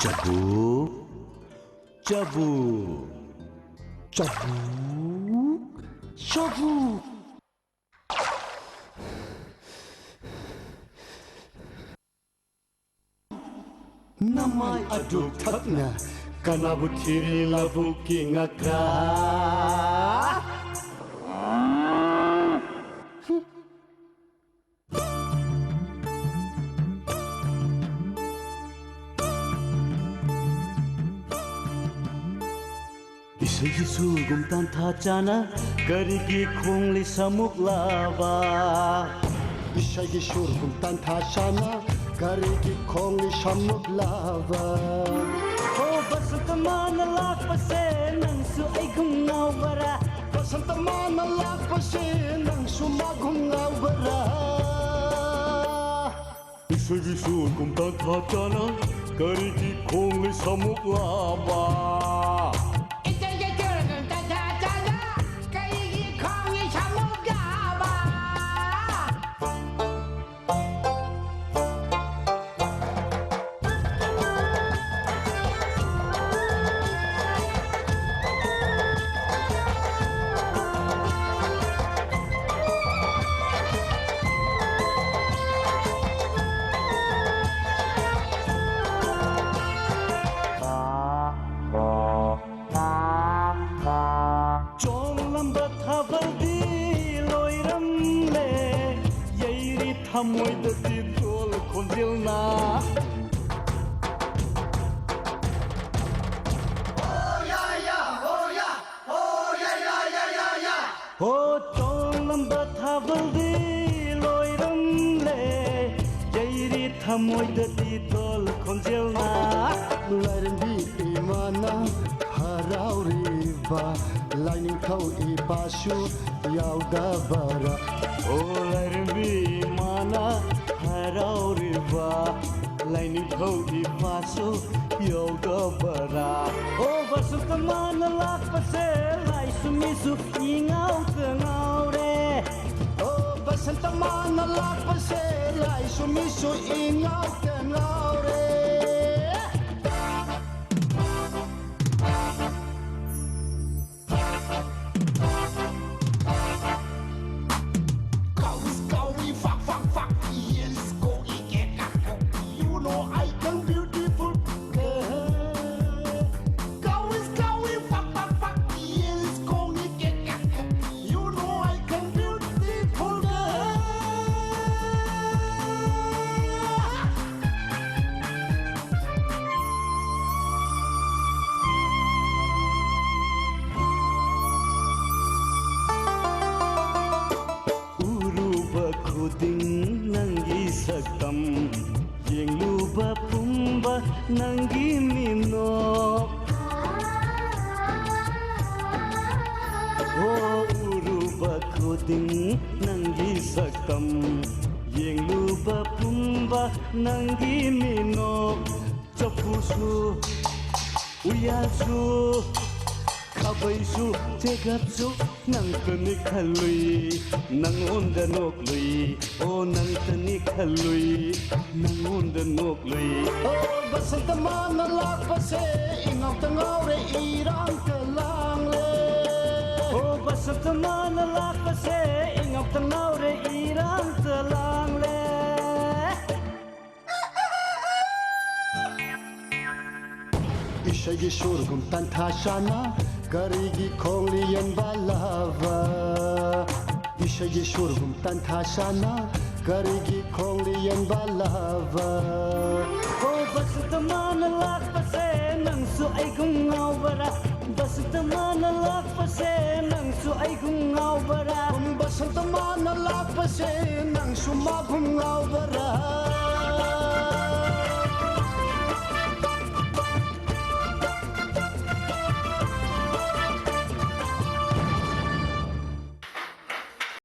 Cabuk, cabuk, cabuk, cabuk. Namai aduk thakna kanabu thiri labuki ngakra. Isagi sugum tan tha chana karigi khongli samuk lava. Isagi sugum tan tha chana karigi khongli samuk lava. Oh basantamana lakpase nang su ay gungawara. Basantamana lakpase nang su magungawara. Isagi sugum tan tha chana karigi khongli samuk lava. Hamoy da titol konjil na. Oh ya ya, oh ya, oh ya ya ya ya ya. Oh chong lamba thaval di loiram le, jairi hamoy da titol konjil na. Lairam bi imana harau riba, lining thau ipasu yauda bara. Oh lairam bi harau riba lining thau ipasu yoga bara. Oh basantamana lakpase lai sumisu ingau kengau re. Oh basantamana lakpase lai sumisu ingau kengau re. Kuding nangi saktam yengluba pumba nangi mino. Oh uruba kuding nangi saktam yengluba pumba nangi mino. Chapusu uyasu kabaisu tegapsu nang tani khalui nang onda nok lui. Oh nang tani khalui nang onda nok lui. Oh basantamana lakpase ingau tangau re irang telang le. Oh basantamana lakpase ingau tangau re irang telang le. Isagi surgum tan tha shana karigi khongli yan balava. Isagi surgum tan tha shana karigi khongli yan balava. Oh basantamana lakpase nang su ay gungawara. Basantamana lakpase nang su ay gungawara. Basantamana lakpase nang su magungawara.